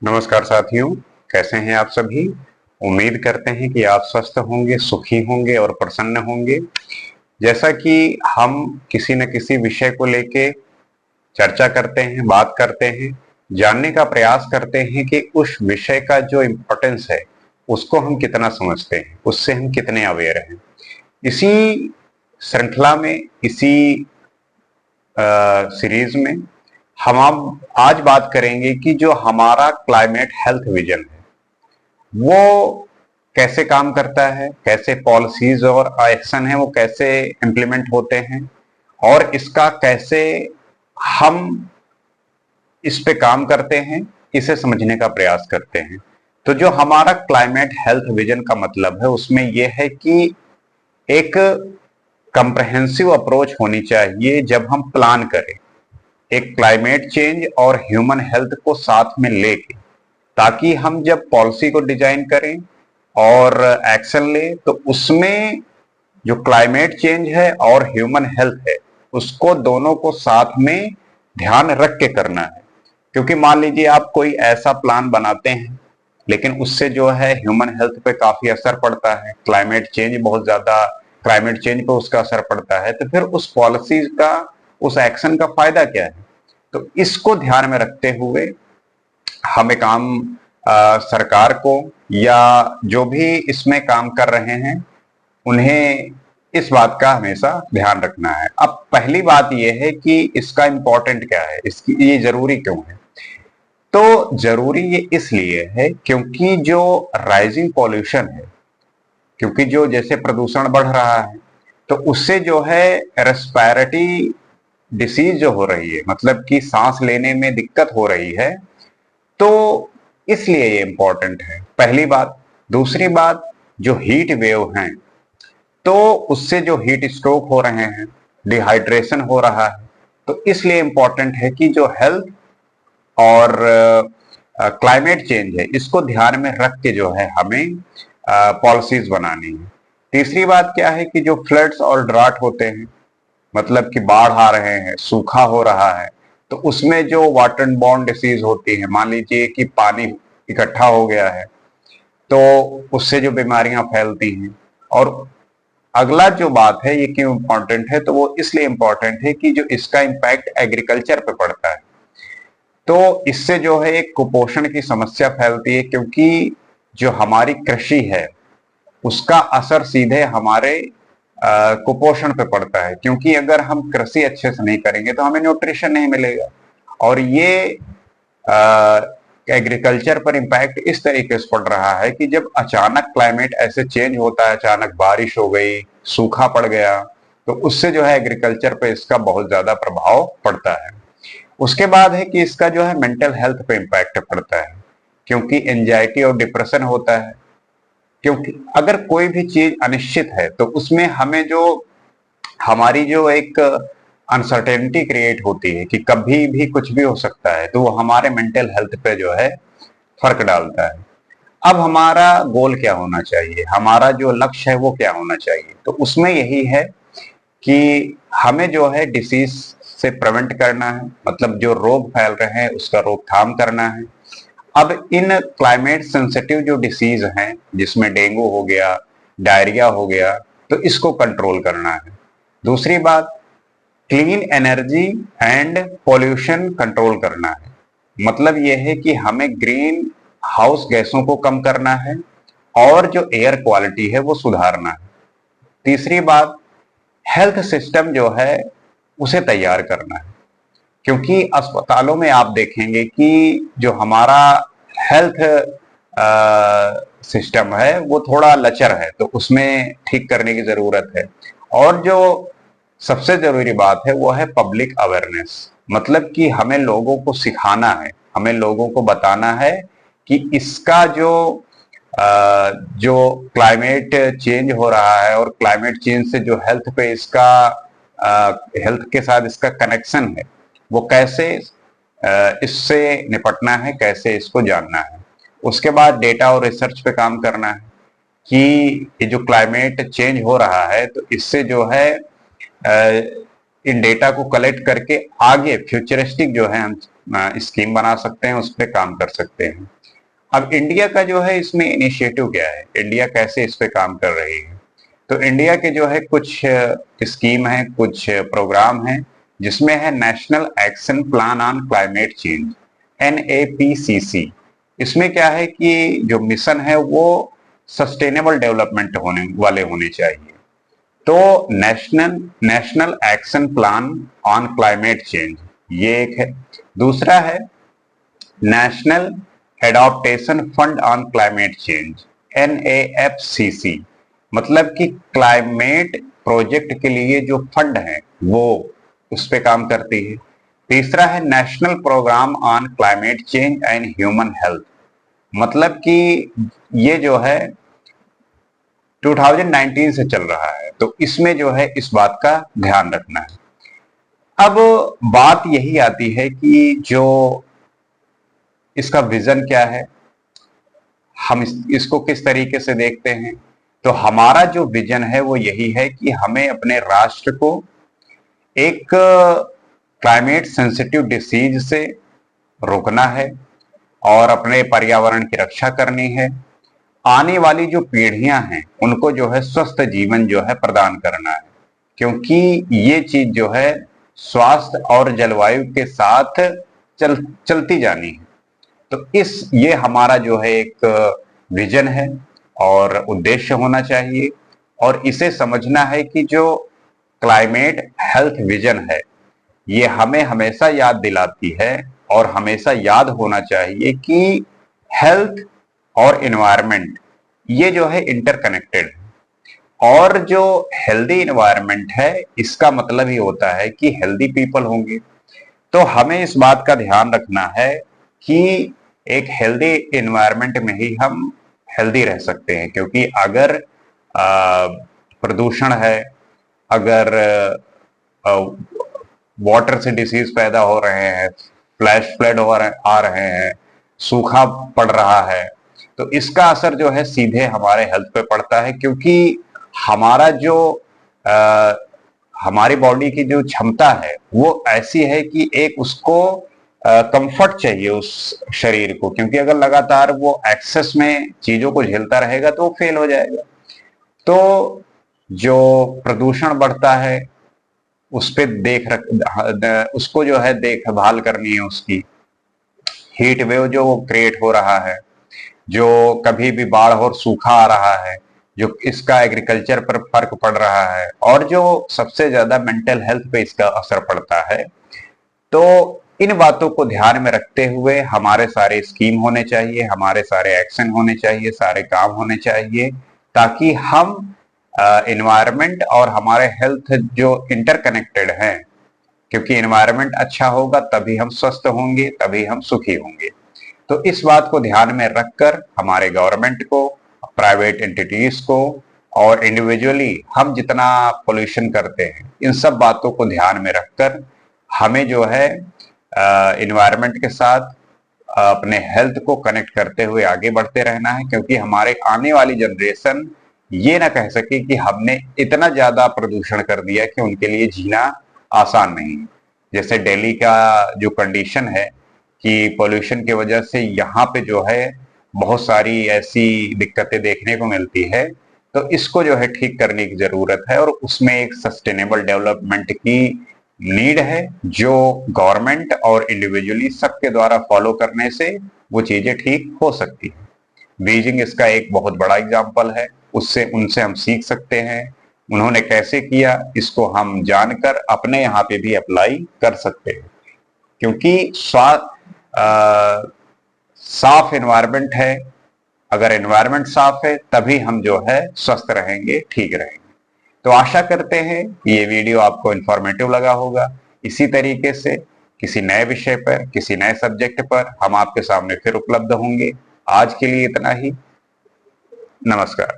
नमस्कार साथियों, कैसे हैं आप सभी। उम्मीद करते हैं कि आप स्वस्थ होंगे, सुखी होंगे और प्रसन्न होंगे। जैसा कि हम किसी न किसी विषय को लेके चर्चा करते हैं, बात करते हैं, जानने का प्रयास करते हैं कि उस विषय का जो इम्पोर्टेंस है उसको हम कितना समझते हैं, उससे हम कितने अवेयर हैं। इसी श्रृंखला में, इसी सीरीज में हम आज बात करेंगे कि जो हमारा क्लाइमेट हेल्थ विजन है वो कैसे काम करता है, कैसे पॉलिसीज और एक्शन है वो कैसे इंप्लीमेंट होते हैं और इसका कैसे हम इस पे काम करते हैं, इसे समझने का प्रयास करते हैं। तो जो हमारा क्लाइमेट हेल्थ विजन का मतलब है उसमें यह है कि एक कंप्रहेंसिव अप्रोच होनी चाहिए जब हम प्लान करें एक क्लाइमेट चेंज और ह्यूमन हेल्थ को साथ में लेके, ताकि हम जब पॉलिसी को डिजाइन करें और एक्शन लें तो उसमें जो क्लाइमेट चेंज है और ह्यूमन हेल्थ है उसको दोनों को साथ में ध्यान रख के करना है। क्योंकि मान लीजिए आप कोई ऐसा प्लान बनाते हैं लेकिन उससे जो है ह्यूमन हेल्थ पे काफी असर पड़ता है, क्लाइमेट चेंज पे उसका असर पड़ता है, तो फिर उस पॉलिसी का, उस एक्शन का फायदा क्या है। तो इसको ध्यान में रखते हुए हमें सरकार को या जो भी इसमें काम कर रहे हैं उन्हें इस बात का हमेशा ध्यान रखना है। अब पहली बात यह है कि इसका इंपॉर्टेंट क्या है, इसकी ये जरूरी क्यों है। तो जरूरी ये इसलिए है क्योंकि जो राइजिंग पॉल्यूशन है, क्योंकि जो जैसे प्रदूषण बढ़ रहा है तो उससे जो है रेस्पिरेटरी डिसीज जो हो रही है, मतलब कि सांस लेने में दिक्कत हो रही है, तो इसलिए ये इंपॉर्टेंट है, पहली बात। दूसरी बात, जो हीट वेव हैं तो उससे जो हीट स्ट्रोक हो रहे हैं, डिहाइड्रेशन हो रहा है, तो इसलिए इंपॉर्टेंट है कि जो हेल्थ और क्लाइमेट चेंज है इसको ध्यान में रख के जो है हमें पॉलिसीज बनानी है। तीसरी बात क्या है कि जो फ्लड्स और ड्राट होते हैं, मतलब कि बाढ़ आ रहे हैं, सूखा हो रहा है, तो उसमें जो वाटर बॉर्न डिसीज होती है, मान लीजिए कि पानी इकट्ठा हो गया है तो उससे जो बीमारियां फैलती हैं। और अगला जो बात है, ये क्यों इंपॉर्टेंट है, तो वो इसलिए इंपॉर्टेंट है कि जो इसका इम्पैक्ट एग्रीकल्चर पे पड़ता है, तो इससे जो है एक कुपोषण की समस्या फैलती है, क्योंकि जो हमारी कृषि है उसका असर सीधे हमारे कुपोषण पे पड़ता है। क्योंकि अगर हम कृषि अच्छे से नहीं करेंगे तो हमें न्यूट्रिशन नहीं मिलेगा। और ये एग्रीकल्चर पर इम्पैक्ट इस तरीके से पड़ रहा है कि जब अचानक क्लाइमेट ऐसे चेंज होता है, अचानक बारिश हो गई, सूखा पड़ गया, तो उससे जो है एग्रीकल्चर पे इसका बहुत ज्यादा प्रभाव पड़ता है। उसके बाद है कि इसका जो है मेंटल हेल्थ पे इम्पैक्ट पड़ता है, क्योंकि एंजाइटी और डिप्रेशन होता है। क्योंकि अगर कोई भी चीज अनिश्चित है तो उसमें हमें जो हमारी जो एक अनसर्टेनिटी क्रिएट होती है कि कभी भी कुछ भी हो सकता है, तो वो हमारे मेंटल हेल्थ पे जो है फर्क डालता है। अब हमारा गोल क्या होना चाहिए, हमारा जो लक्ष्य है वो क्या होना चाहिए, तो उसमें यही है कि हमें जो है डिसीज से प्रिवेंट करना है, मतलब जो रोग फैल रहे हैं उसका रोकथाम करना है। अब इन क्लाइमेट सेंसिटिव जो डिसीज हैं, जिसमें डेंगू हो गया, डायरिया हो गया, तो इसको कंट्रोल करना है। दूसरी बात, clean energy and pollution control करना है, मतलब यह है कि हमें ग्रीन हाउस गैसों को कम करना है और जो एयर क्वालिटी है वो सुधारना है। तीसरी बात, हेल्थ सिस्टम जो है उसे तैयार करना है, क्योंकि अस्पतालों में आप देखेंगे कि जो हमारा हेल्थ सिस्टम है वो थोड़ा लचर है, तो उसमें ठीक करने की जरूरत है। और जो सबसे जरूरी बात है वो है पब्लिक अवेयरनेस, मतलब कि हमें लोगों को सिखाना है, हमें लोगों को बताना है कि इसका जो क्लाइमेट चेंज हो रहा है और क्लाइमेट चेंज से जो हेल्थ पे इसका हेल्थ के साथ इसका कनेक्शन है, वो कैसे इससे निपटना है, कैसे इसको जानना है। उसके बाद डेटा और रिसर्च पे काम करना है कि ये जो क्लाइमेट चेंज हो रहा है तो इससे जो है इन डेटा को कलेक्ट करके आगे फ्यूचरिस्टिक जो है हम स्कीम बना सकते हैं, उस पर काम कर सकते हैं। अब इंडिया का जो है इसमें इनिशिएटिव क्या है, इंडिया कैसे इस पे काम कर रही है? तो इंडिया के जो है कुछ स्कीम है, कुछ प्रोग्राम है, जिसमें है national action plan on climate change, NAPCC। इसमें क्या है कि जो मिशन है वो सस्टेनेबल डेवलपमेंट होने वाले होने चाहिए। तो national action plan on climate change ये एक है। दूसरा है national adaptation fund on climate change, NAFCC, मतलब कि क्लाइमेट प्रोजेक्ट के लिए जो फंड है वो उस पे काम करती है। तीसरा है national program on climate change and human health, मतलब कि ये जो है 2019 से चल रहा है, तो इसमें जो है इस बात का ध्यान रखना है। अब बात यही आती है कि जो इसका विजन क्या है, हम इसको किस तरीके से देखते हैं। तो हमारा जो विजन है वो यही है कि हमें अपने राष्ट्र को एक क्लाइमेट सेंसिटिव डिसीज से रोकना है और अपने पर्यावरण की रक्षा करनी है। आने वाली जो पीढ़ियां हैं उनको जो है स्वस्थ जीवन जो है प्रदान करना है, क्योंकि ये चीज जो है स्वास्थ्य और जलवायु के साथ चलती जानी है। तो ये हमारा जो है एक विजन है और उद्देश्य होना चाहिए, और इसे समझना है कि जो क्लाइमेट हेल्थ विजन है ये हमें हमेशा याद दिलाती है और हमेशा याद होना चाहिए कि हेल्थ और एनवायरनमेंट ये जो है इंटरकनेक्टेड है, और जो हेल्दी एनवायरनमेंट है इसका मतलब ही होता है कि हेल्दी पीपल होंगे। तो हमें इस बात का ध्यान रखना है कि एक हेल्दी एनवायरनमेंट में ही हम हेल्दी रह सकते हैं, क्योंकि अगर प्रदूषण है, अगर वाटर से डिसीज पैदा हो रहे हैं, फ्लैश फ्लड आ रहे हैं, सूखा पड़ रहा है, तो इसका असर जो है सीधे हमारे हेल्थ पे पड़ता है, क्योंकि हमारा जो हमारी बॉडी की जो क्षमता है वो ऐसी है कि एक उसको कंफर्ट चाहिए उस शरीर को, क्योंकि अगर लगातार वो एक्सेस में चीजों को झेलता रहेगा तो वो फेल हो जाएगा। तो जो प्रदूषण बढ़ता है उस पे उसको जो है देखभाल करनी है, उसकी हीट वेव जो क्रिएट हो रहा है, जो कभी भी बाढ़ और सूखा आ रहा है, जो इसका एग्रीकल्चर पर फर्क पड़ रहा है, और जो सबसे ज्यादा मेंटल हेल्थ पे इसका असर पड़ता है। तो इन बातों को ध्यान में रखते हुए हमारे सारे स्कीम होने चाहिए, हमारे सारे एक्शन होने चाहिए, सारे काम होने चाहिए, ताकि हम एनवायरनमेंट और हमारे हेल्थ जो इंटरकनेक्टेड हैं, क्योंकि एनवायरनमेंट अच्छा होगा तभी हम स्वस्थ होंगे, तभी हम सुखी होंगे। तो इस बात को ध्यान में रखकर हमारे गवर्नमेंट को, प्राइवेट एंटिटीज को और इंडिविजुअली हम जितना पोल्यूशन करते हैं, इन सब बातों को ध्यान में रखकर हमें जो है एनवायरनमेंट के साथ अपने हेल्थ को कनेक्ट करते हुए आगे बढ़ते रहना है, क्योंकि हमारे आने वाली जनरेशन ये ना कह सके कि हमने इतना ज्यादा प्रदूषण कर दिया कि उनके लिए जीना आसान नहीं। जैसे दिल्ली का जो कंडीशन है कि पोल्यूशन की वजह से यहाँ पे जो है बहुत सारी ऐसी दिक्कतें देखने को मिलती है, तो इसको जो है ठीक करने की जरूरत है, और उसमें एक सस्टेनेबल डेवलपमेंट की नीड है, जो गवर्नमेंट और इंडिविजुअली सबके द्वारा फॉलो करने से वो चीजें ठीक हो सकती है। बीजिंग इसका एक बहुत बड़ा एग्जाम्पल है, उससे उनसे हम सीख सकते हैं। उन्होंने कैसे किया इसको हम जानकर अपने यहाँ पे भी अप्लाई कर सकते हैं, क्योंकि साफ एनवायरनमेंट है, अगर एनवायरनमेंट साफ है तभी हम जो है स्वस्थ रहेंगे, ठीक रहेंगे। तो आशा करते हैं ये वीडियो आपको इंफॉर्मेटिव लगा होगा। इसी तरीके से किसी नए विषय पर, किसी नए सब्जेक्ट पर हम आपके सामने फिर उपलब्ध होंगे। आज के लिए इतना ही। नमस्कार।